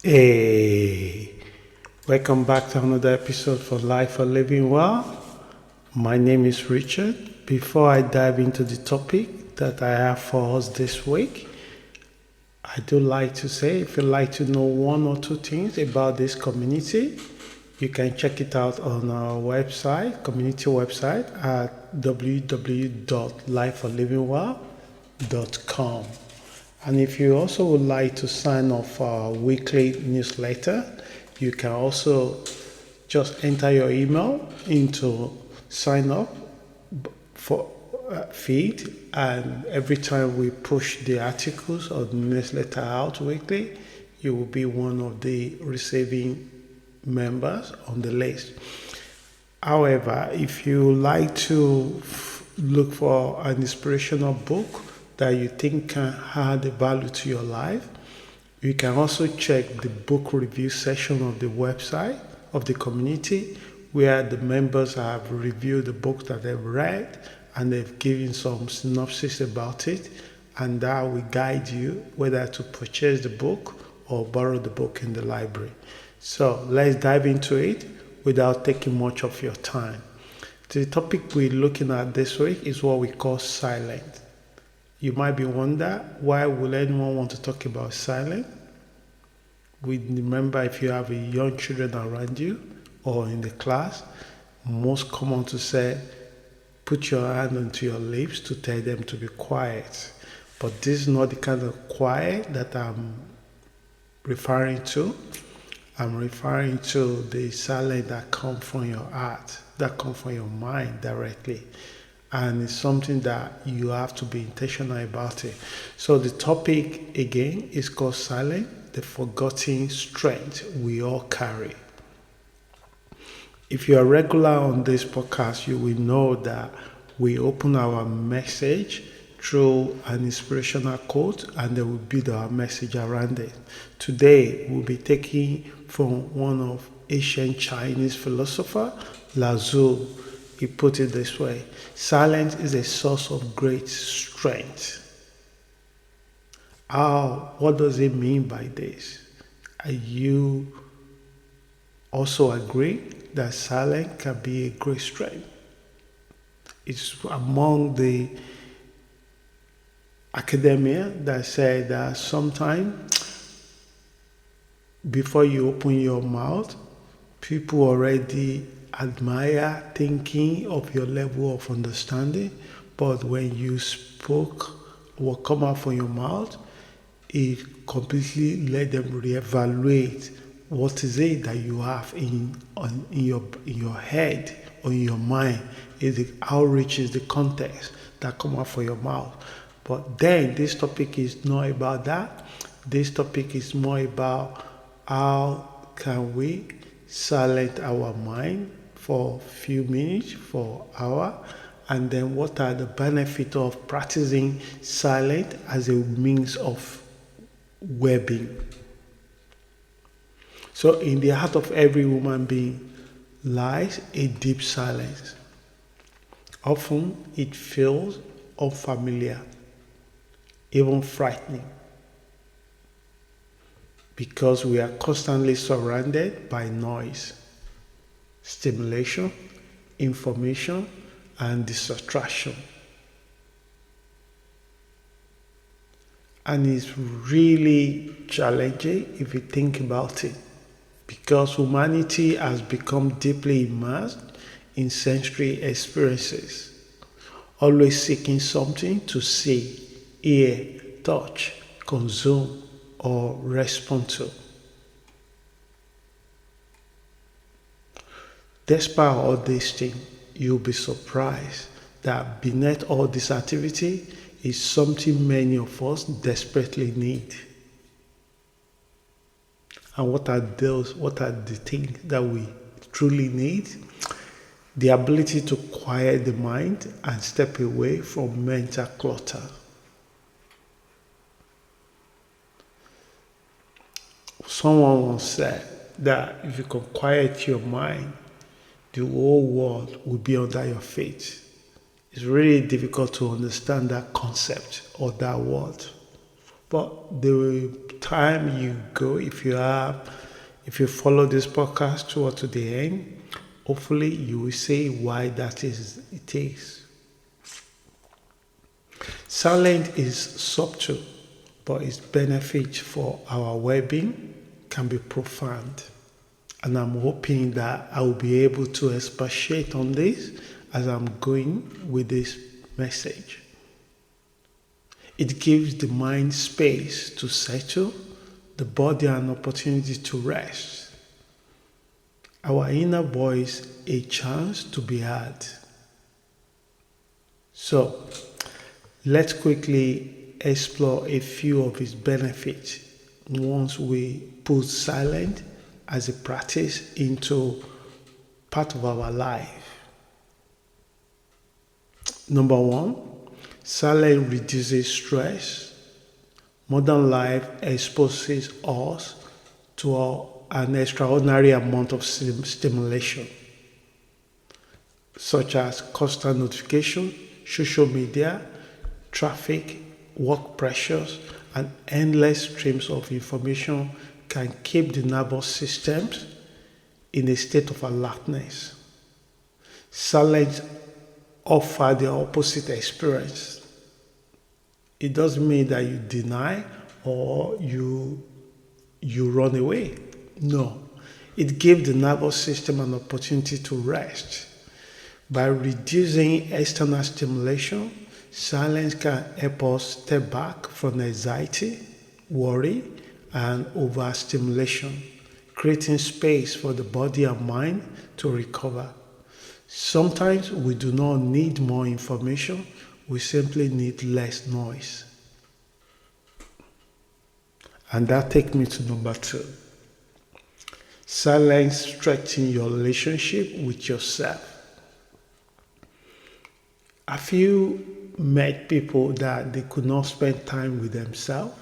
Hey, welcome back to another episode for Life for Living Well. My name is Richard. Before I dive into the topic that I have for us this week, I do like to say if you'd like to know one or two things about this community, you can check it out on our website, community website at www.lifeforlivingwell.com. And if you also would like to sign up for our weekly newsletter, you can also just enter your email into sign up for feed, and every time we push the articles or the newsletter out weekly, you will be one of the receiving members on the list. However, if you like to look for an inspirational book that you think can add value to your life, you can also check the book review section of the website of the community, where the members have reviewed the books that they've read and they've given some synopsis about it, and that will guide you whether to purchase the book or borrow the book in the library. So let's dive into it without taking much of your time. The topic we're looking at this week is what we call silence. You might be wondering, why will anyone want to talk about silence? We remember, if you have young children around you or in the class, most common to say, put your hand onto your lips to tell them to be quiet. But this is not the kind of quiet that I'm referring to. I'm referring to the silence that comes from your heart, that comes from your mind directly. And it's something that you have to be intentional about it. So the topic again is called silence, the forgotten strength we all carry. If you are regular on this podcast, you will know that we open our message through an inspirational quote, and then we build our message around it. Today, we'll be taking from one of ancient Chinese philosopher, Lao Tzu. He put it this way: silence is a source of great strength. What does it mean by this? Are you also agree that silence can be a great strength? It's among the academia that say that sometimes before you open your mouth, people already admire thinking of your level of understanding, but when you spoke what come out from your mouth, it completely let them reevaluate what is it that you have in your head or in your mind. How rich is the context that come out from your mouth. But then this topic is not about that. This topic is more about how can we silence our mind for a few minutes, for an hour, and then what are the benefits of practicing silence as a means of wellbeing. So in the heart of every human being lies a deep silence. Often it feels unfamiliar, even frightening, because we are constantly surrounded by noise, stimulation, information, and distraction. And it's really challenging if you think about it, because humanity has become deeply immersed in sensory experiences, always seeking something to see, hear, touch, consume, or respond to. Despite all these things, you'll be surprised that beneath all this activity is something many of us desperately need. And what are those? What are the things that we truly need? The ability to quiet the mind and step away from mental clutter. Someone once said that if you can quiet your mind, the whole world will be under your feet. It's really difficult to understand that concept or that word. But the time you go, if you follow this podcast toward to the end, hopefully you will see why that is it is. Silence is subtle, but its benefit for our well-being can be profound. And I'm hoping that I will be able to expatiate on this as I'm going with this message. It gives the mind space to settle, the body an opportunity to rest, our inner voice a chance to be heard. So, let's quickly explore a few of its benefits once we put silence as a practice into part of our life. Number one, silence reduces stress. Modern life exposes us to an extraordinary amount of stimulation, such as constant notification, social media, traffic, work pressures, and endless streams of information can keep the nervous systems in a state of alertness. Silence offers the opposite experience. It doesn't mean that you deny or you run away. No. It gives the nervous system an opportunity to rest. By reducing external stimulation, silence can help us step back from anxiety, worry, and overstimulation, creating space for the body and mind to recover. Sometimes we do not need more information, we simply need less noise. And that takes me to number two. Silence strengthens your relationship with yourself. Have you met people that they could not spend time with themselves?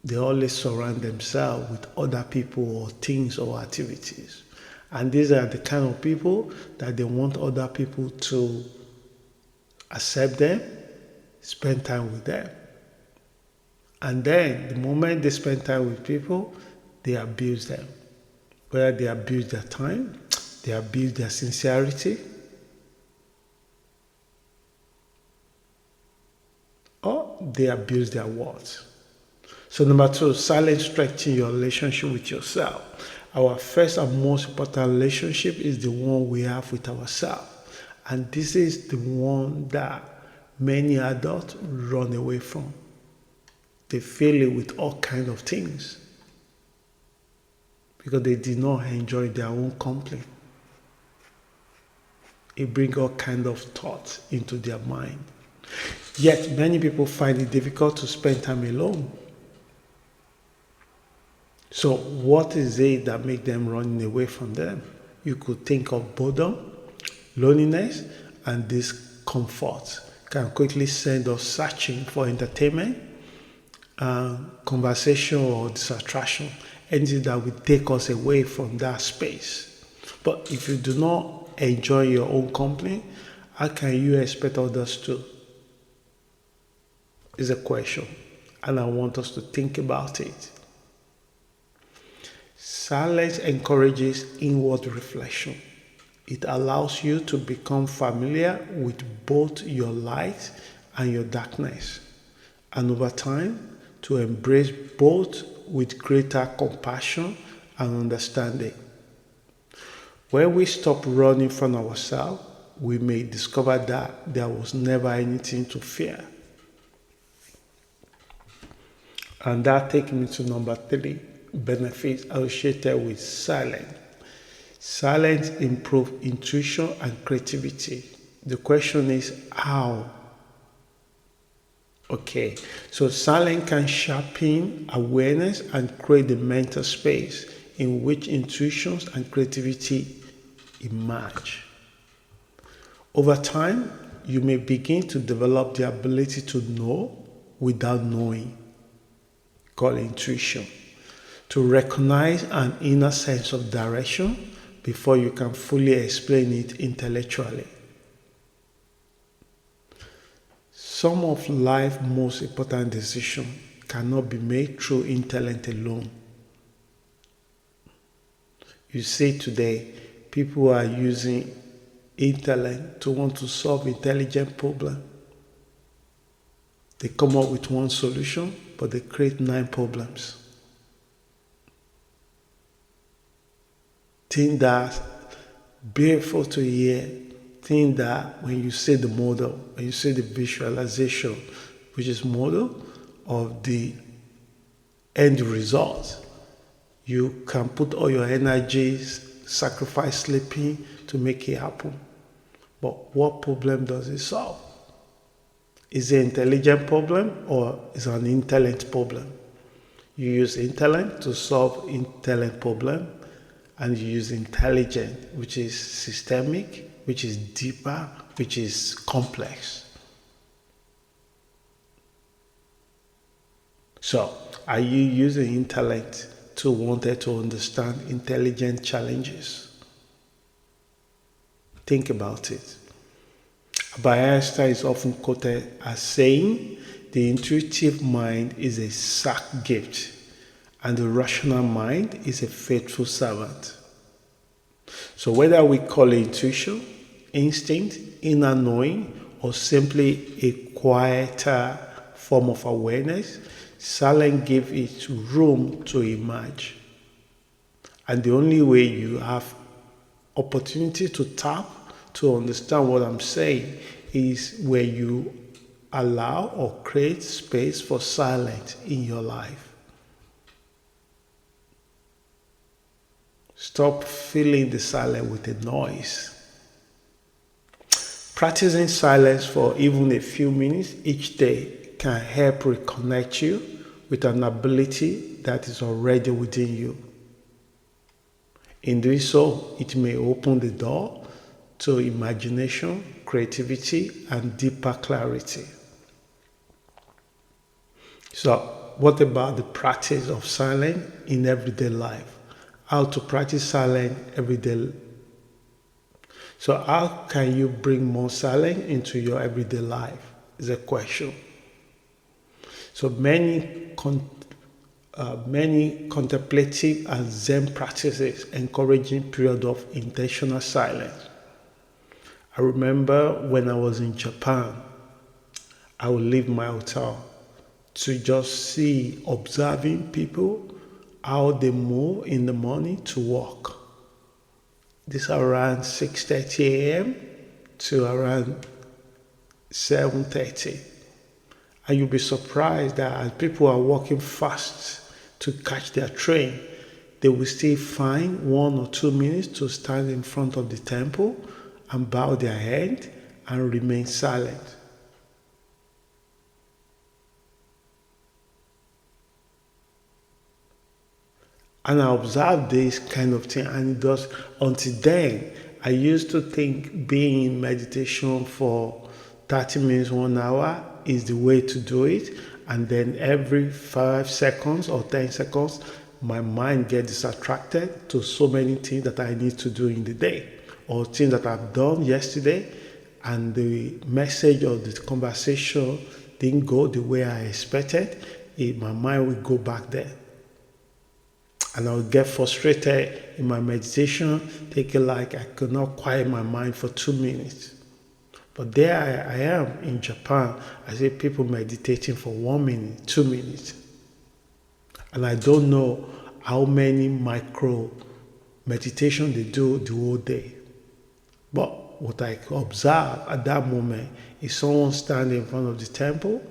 They always surround themselves with other people or things or activities. And these are the kind of people that they want other people to accept them, spend time with them. And then the moment they spend time with people, they abuse them. Whether they abuse their time, they abuse their sincerity, or they abuse their words. So number two, silence strengthens your relationship with yourself. Our first and most important relationship is the one we have with ourselves. And this is the one that many adults run away from. They fill it with all kinds of things because they did not enjoy their own company. It brings all kinds of thoughts into their mind. Yet many people find it difficult to spend time alone. So what is it that makes them running away from them? You could think of boredom, loneliness, and discomfort can quickly send us searching for entertainment, conversation, or distraction, anything that will take us away from that space. But if you do not enjoy your own company, how can you expect others to? Is a question, and I want us to think about it. Silence encourages inward reflection. It allows you to become familiar with both your light and your darkness, and over time to embrace both with greater compassion and understanding. When we stop running from ourselves, we may discover that there was never anything to fear. And that takes me to number three, benefits associated with silence. Silence improves intuition and creativity. The question is how? Okay, so silence can sharpen awareness and create the mental space in which intuitions and creativity emerge. Over time, you may begin to develop the ability to know without knowing, called intuition, to recognize an inner sense of direction before you can fully explain it intellectually. Some of life's most important decisions cannot be made through intellect alone. You see today, people are using intellect to want to solve intelligent problem. They come up with one solution, but they create 9 problems. Think that beautiful to hear. Think that when you say the model, when you say the visualization, which is model of the end result, you can put all your energies, sacrifice sleeping to make it happen. But what problem does it solve? Is it an intelligent problem or is it an intellect problem? You use intellect to solve intellect problem, and you use intelligent, which is systemic, which is deeper, which is complex. So, are you using intellect to wanted to understand intelligent challenges? Think about it. Einstein is often quoted as saying, the intuitive mind is a sack gift, and the rational mind is a faithful servant. So whether we call it intuition, instinct, inner knowing, or simply a quieter form of awareness, silence gives it room to emerge. And the only way you have opportunity to tap, to understand what I'm saying, is where you allow or create space for silence in your life. Stop filling the silence with a noise. Practicing silence for even a few minutes each day can help reconnect you with an ability that is already within you. In doing so, it may open the door to imagination, creativity, and deeper clarity. So, what about the practice of silence in everyday life? How to practice silence every day. So, how can you bring more silence into your everyday life? Is a question. So, many contemplative and Zen practices encouraging period of intentional silence. I remember when I was in Japan, I would leave my hotel to just see, observing people, how they move in the morning to work. This around 6:30 a.m. to around 7:30. And you'll be surprised that as people are walking fast to catch their train, they will still find 1 or 2 minutes to stand in front of the temple and bow their head and remain silent. And I observed this kind of thing, and it does. Until then, I used to think being in meditation for 30 minutes, 1 hour is the way to do it. And then every 5 seconds or 10 seconds, my mind gets distracted to so many things that I need to do in the day, or things that I've done yesterday, and the message or the conversation didn't go the way I expected. My mind will go back there. And I would get frustrated in my meditation, thinking like I could not quiet my mind for 2 minutes. But there I am in Japan. I see people meditating for 1 minute, 2 minutes. And I don't know how many micro meditation they do the whole day. But what I observe at that moment is someone standing in front of the temple,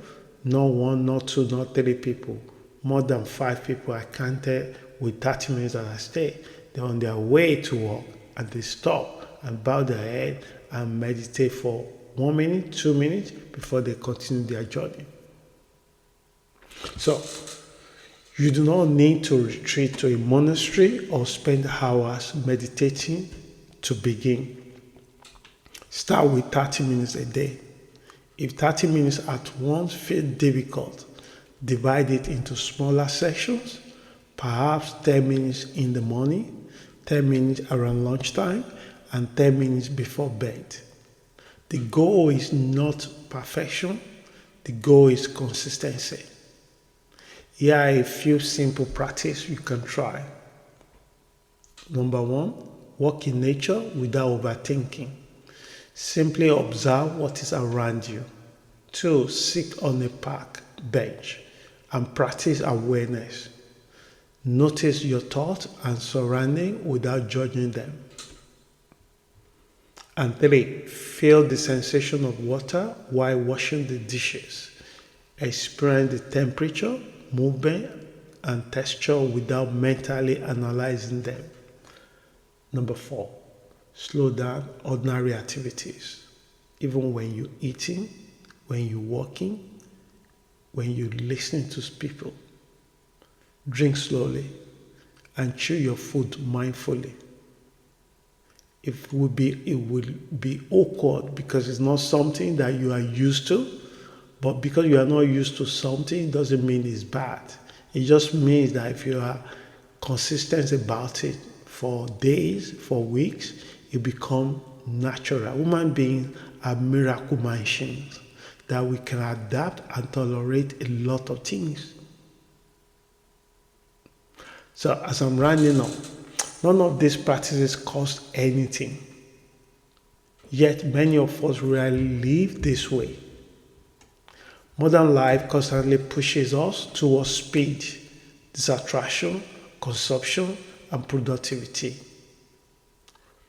not 1, not 2, not 3 people, more than 5 people I counted with 30 minutes that I stay. They're on their way to work and they stop and bow their head and meditate for 1 minute, 2 minutes before they continue their journey. So, you do not need to retreat to a monastery or spend hours meditating to begin. Start with 30 minutes a day. If 30 minutes at once feel difficult, divide it into smaller sections, perhaps 10 minutes in the morning, 10 minutes around lunchtime, and 10 minutes before bed. The goal is not perfection, the goal is consistency. Here are a few simple practices you can try. Number 1, walk in nature without overthinking. Simply observe what is around you. 2, sit on a park bench and practice awareness. Notice your thoughts and surroundings without judging them. And 3, feel the sensation of water while washing the dishes. Experience the temperature, movement, and texture without mentally analyzing them. Number 4, slow down ordinary activities. Even when you're eating, when you're walking, when you're listening to people. Drink slowly and chew your food mindfully. It will be awkward because it's not something that you are used to, but because you are not used to something doesn't mean it's bad. It just means that if you are consistent about it for days, for weeks, it becomes natural. Human beings are miracle machines that we can adapt and tolerate a lot of things. So as I'm rounding up, none of these practices cost anything. Yet many of us rarely live this way. Modern life constantly pushes us towards speed, distraction, consumption, and productivity.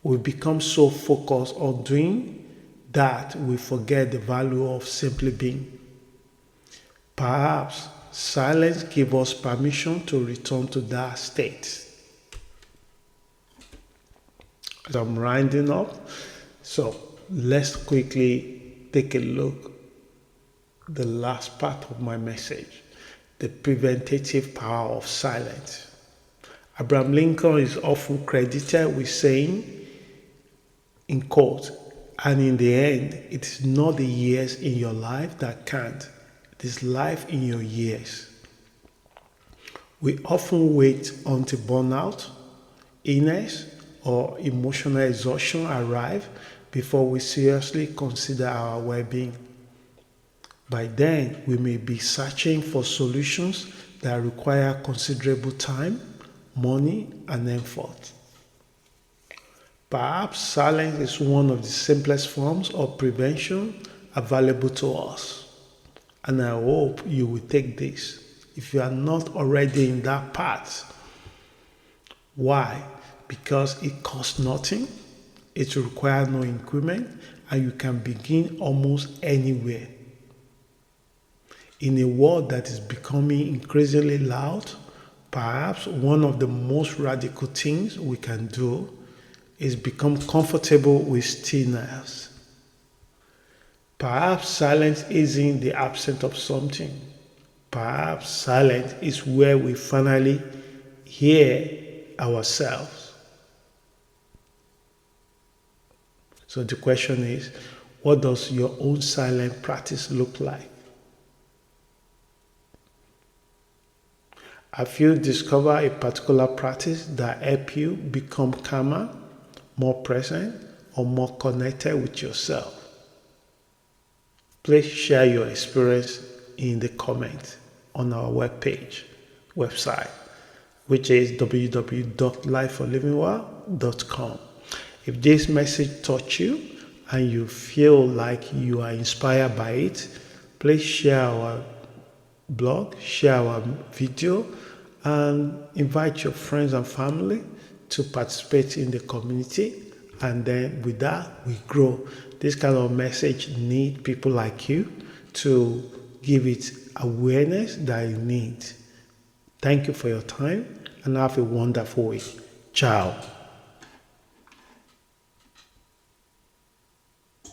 We become so focused on doing that we forget the value of simply being. Perhaps silence gives us permission to return to that state. As I'm rounding up, so let's quickly take a look at the last part of my message, the preventative power of silence. Abraham Lincoln is often credited with saying, in quote, and in the end, it is not the years in your life that count, it is life in your years. We often wait until burnout, illness, or emotional exhaustion arrive before we seriously consider our well-being. By then, we may be searching for solutions that require considerable time, money, and effort. Perhaps silence is one of the simplest forms of prevention available to us. And I hope you will take this if you are not already in that path. Why? Because it costs nothing, it requires no increment, and you can begin almost anywhere. In a world that is becoming increasingly loud, perhaps one of the most radical things we can do is become comfortable with stillness. Perhaps silence isn't the absence of something. Perhaps silence is where we finally hear ourselves. So the question is, what does your own silent practice look like? Have you discovered a particular practice that helps you become calmer, more present, or more connected with yourself? Please share your experience in the comments on our website, which is www.lifeforlivingwell.com. If this message touched you and you feel like you are inspired by it, please share our blog, share our video, and invite your friends and family to participate in the community. And then with that, we grow. This kind of message need people like you to give it awareness that it needs. Thank you for your time and have a wonderful week. Ciao.